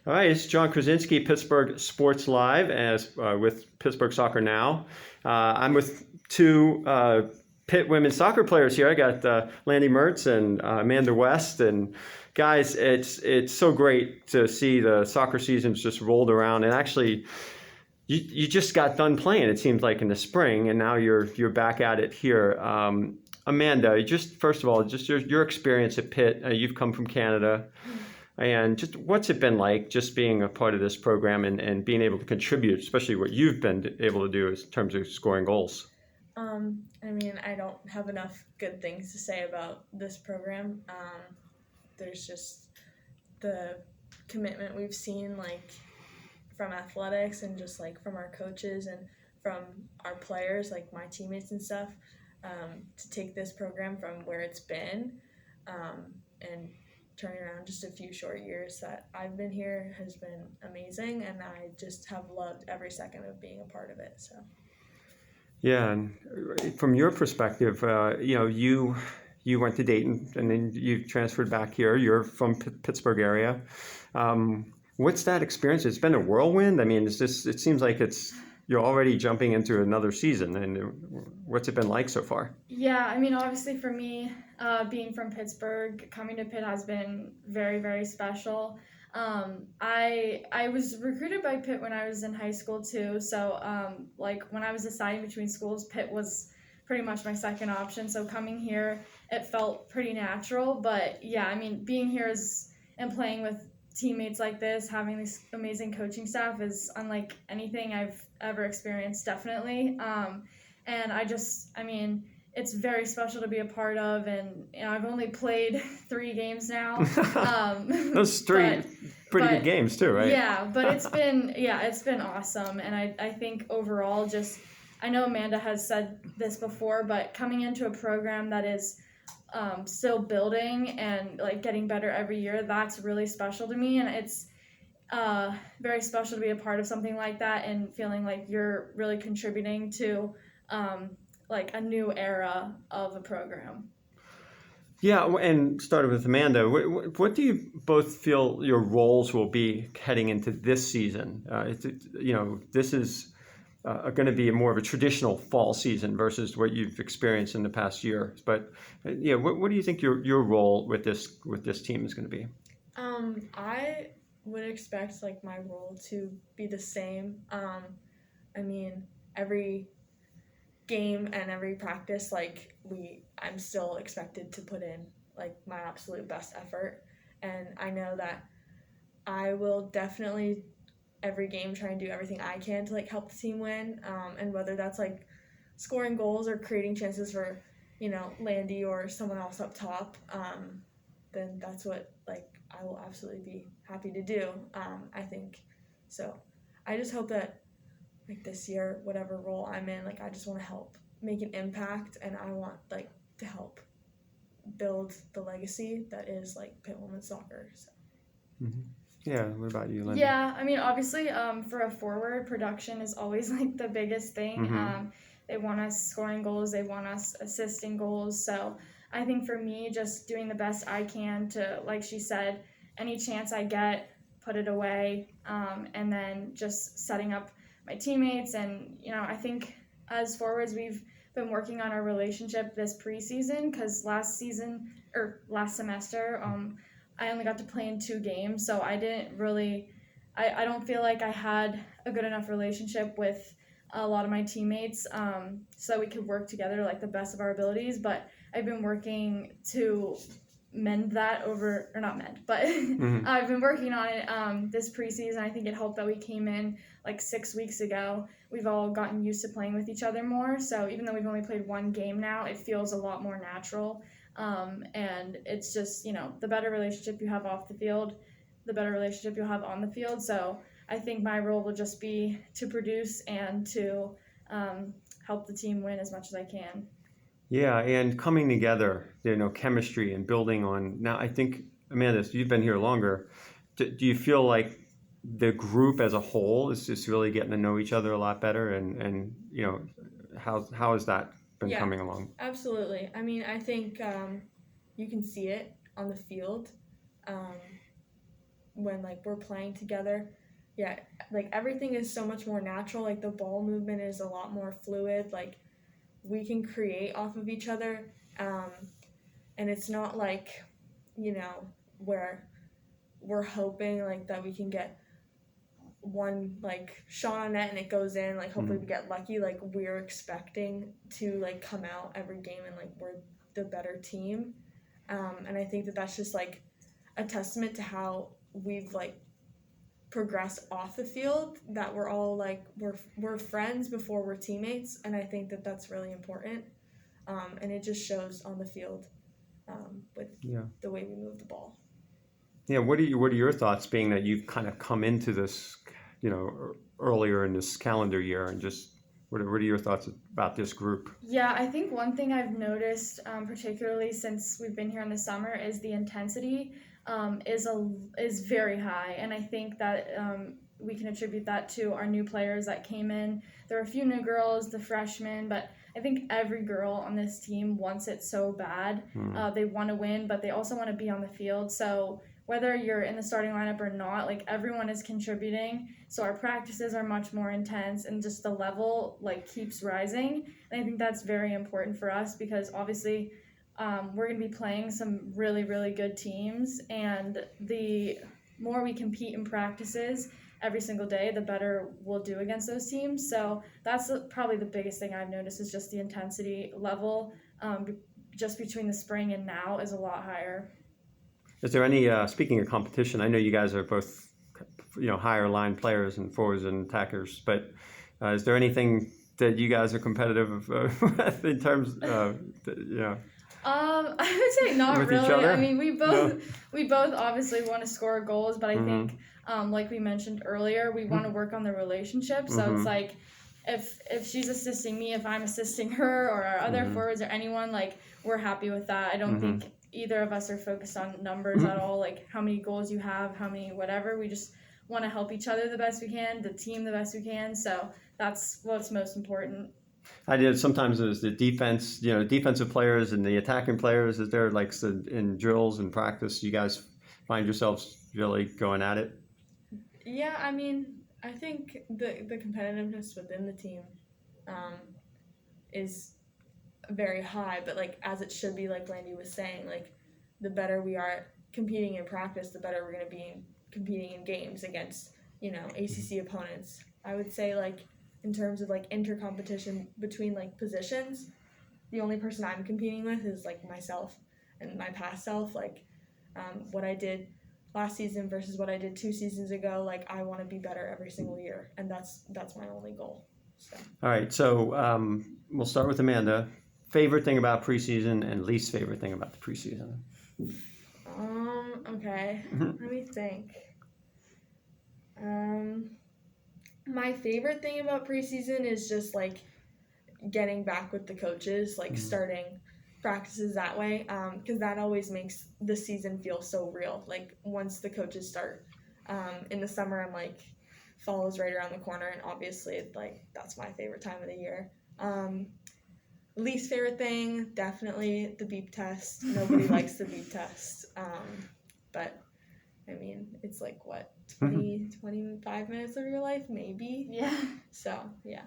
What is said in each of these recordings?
All right, it's John Krysinsky, Pittsburgh Sports Live, with Pittsburgh Soccer Now. I'm with two Pitt women's soccer players here. I got Landy Mertz and Amanda West. And guys, it's so great to see the soccer season's just rolled around. And actually, you just got done playing, it seems like, in the spring, and now you're back at it here. Amanda, just first of all, just your experience at Pitt. You've come from Canada. And just what's it been like just being a part of this program and being able to contribute, especially what you've been able to do in terms of scoring goals? I mean, I don't have enough good things to say about this program. There's just the commitment we've seen, like, from athletics and just, like, from our coaches and from our players, like my teammates and stuff, to take this program from where it's been and turning around just a few short years that I've been here has been amazing, and I just have loved every second of being a part of it. So. Yeah, and from your perspective, you went to Dayton and then you transferred back here. You're from Pittsburgh area. What's that experience? It's been a whirlwind. I mean, it seems like you're already jumping into another season. And what's it been like so far? Yeah, I mean, obviously for me, being from Pittsburgh, coming to Pitt has been very, very special. I was recruited by Pitt when I was in high school too. So when I was deciding between schools, Pitt was pretty much my second option. So coming here, it felt pretty natural. But yeah, I mean, being here and playing with teammates like this, having this amazing coaching staff is unlike anything I've ever experienced, definitely. And it's very special to be a part of, and I've only played 3 games now. Those pretty good games too, right? Yeah, but it's been awesome, and I think overall, I know Amanda has said this before, but coming into a program that is still building and like getting better every year, that's really special to me, and it's very special to be a part of something like that and feeling like you're really contributing to like a new era of a program. Yeah, and started with Amanda. What do you both feel your roles will be heading into this season? This is going to be more of a traditional fall season versus what you've experienced in the past year. But what do you think your role with this team is going to be? I would expect like my role to be the same. I mean, every game and every practice, I'm still expected to put in like my absolute best effort, and I know that I will definitely every game try and do everything I can to like help the team win, and whether that's like scoring goals or creating chances for Landy or someone else up top, then that's what like I will absolutely be happy to do. I think so. I just hope that like this year, whatever role I'm in, like I just want to help make an impact, and I want like to help build the legacy that is like Pitt women's soccer. So. Mm-hmm. Yeah, what about you, Linda? Yeah, I mean, obviously, for a forward, production is always like the biggest thing. Mm-hmm. They want us scoring goals, they want us assisting goals. So I think for me, just doing the best I can to, like she said, any chance I get, put it away, and then just setting up my teammates. And I think as forwards we've been working on our relationship this preseason, because last semester I only got to play in 2 games, so I didn't really I don't feel like I had a good enough relationship with a lot of my teammates, so we could work together like the best of our abilities. But I've been working to mend that Mm-hmm. I've been working on it this preseason. I think it helped that we came in like 6 weeks ago. We've all gotten used to playing with each other more, so even though we've only played 1 game now, it feels a lot more natural, and it's just the better relationship you have off the field, the better relationship you'll have on the field. So I think my role will just be to produce and to help the team win as much as I can. Yeah, and coming together, chemistry and building on. Now, I think, Amanda, you've been here longer. Do you feel like the group as a whole is just really getting to know each other a lot better? And how has that been coming along? Absolutely. I mean, I think you can see it on the field. when like we're playing together, yeah, like everything is so much more natural. Like the ball movement is a lot more fluid. Like we can create off of each other, and it's not like, where we're hoping like that we can get one like shot on net and it goes in, like hopefully we get lucky. Like we're expecting to like come out every game and like we're the better team, and I think that that's just like a testament to how we've like progressed off the field, that we're all like we're friends before we're teammates, and I think that that's really important, and it just shows on the field, with the way we move the ball. Yeah, what are your thoughts, being that you've kind of come into this, earlier in this calendar year, and just what are your thoughts about this group? Yeah, I think one thing I've noticed, particularly since we've been here in the summer, is the intensity is very high, and I think that we can attribute that to our new players that came in. There are a few new girls, the freshmen, but I think every girl on this team wants it so bad. They want to win, but they also want to be on the field. So whether you're in the starting lineup or not, like everyone is contributing. So our practices are much more intense, and just the level like keeps rising. And I think that's very important for us, because obviously we're going to be playing some really, really good teams, and the more we compete in practices every single day, the better we'll do against those teams. So that's probably the biggest thing I've noticed, is just the intensity level, just between the spring and now, is a lot higher. Is there any, speaking of competition, I know you guys are both, higher line players and forwards and attackers, but is there anything that you guys are competitive with in terms of, I would say not with really. each other? I mean, we both obviously want to score goals, but I think, like we mentioned earlier, we want to work on the relationship. So it's like, if she's assisting me, if I'm assisting her, or our other forwards, or anyone, like we're happy with that. I don't think either of us are focused on numbers at all, like how many goals you have, how many whatever. We just want to help each other the best we can, the team the best we can. So that's what's most important. I did sometimes as the defense, defensive players and the attacking players. Is there like in drills and practice, you guys find yourselves really going at it? Yeah, I mean, I think the competitiveness within the team is very high, but like as it should be, like Landy was saying, like the better we are competing in practice, the better we're going to be competing in games against, ACC opponents. I would say like in terms of like inter-competition between like positions, the only person I'm competing with is like myself and my past self. Like what I did last season versus what I did 2 seasons ago, like I want to be better every single year, and that's my only goal. So. All right, so we'll start with Amanda. Favorite thing about preseason and least favorite thing about the preseason? Okay. Let me think. My favorite thing about preseason is just like getting back with the coaches, like starting practices that way, because that always makes the season feel so real. Like once the coaches start, in the summer, I'm like fall is right around the corner, and obviously like that's my favorite time of the year. Least favorite thing, definitely the beep test. Nobody likes the beep test, but I mean, it's like, what, 25 minutes of your life, maybe? Yeah. So, yeah.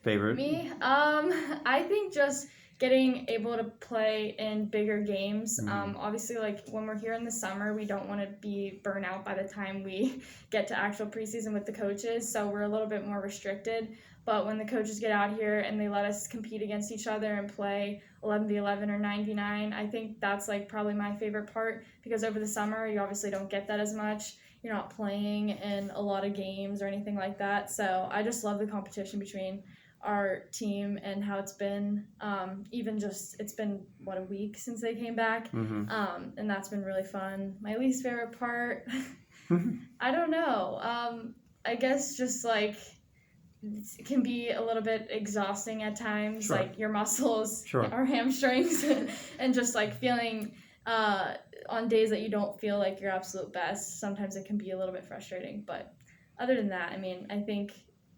Favorite? Me? I think just getting able to play in bigger games. Obviously, like, when we're here in the summer, we don't want to be burnt out by the time we get to actual preseason with the coaches, so we're a little bit more restricted. But when the coaches get out here and they let us compete against each other and play 11v11 or 9v9, I think that's like probably my favorite part, because over the summer you obviously don't get that as much. You're not playing in a lot of games or anything like that. So I just love the competition between our team and how it's been. Even just, it's been, a week since they came back, and that's been really fun. My least favorite part, I don't know. I guess just like, it can be a little bit exhausting at times, like your muscles, our hamstrings, and just like feeling on days that you don't feel like your absolute best. Sometimes it can be a little bit frustrating, but other than that, I mean, I think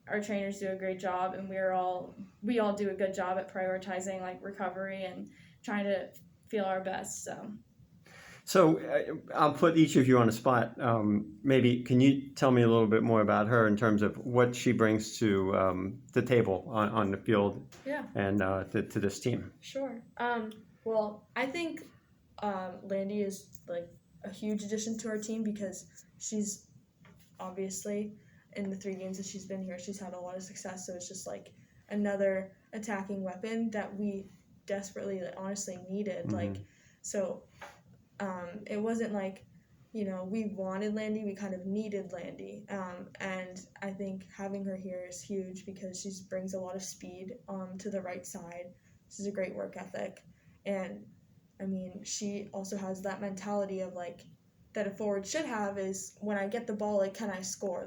our trainers do a great job, and we all do a good job at prioritizing like recovery and trying to feel our best. So I'll put each of you on a spot. Maybe can you tell me a little bit more about her in terms of what she brings to the table on the field Yeah. and to this team? Sure. Well, I think Landy is like a huge addition to our team because she's obviously in the 3 games that she's been here, she's had a lot of success. So it's just like another attacking weapon that we desperately, honestly needed. Mm-hmm. Like, so it wasn't like, we wanted Landy, we kind of needed Landy. And I think having her here is huge because she brings a lot of speed to the right side. She's a great work ethic. And, I mean, she also has that mentality of, like, that a forward should have is when I get the ball, like, can I score?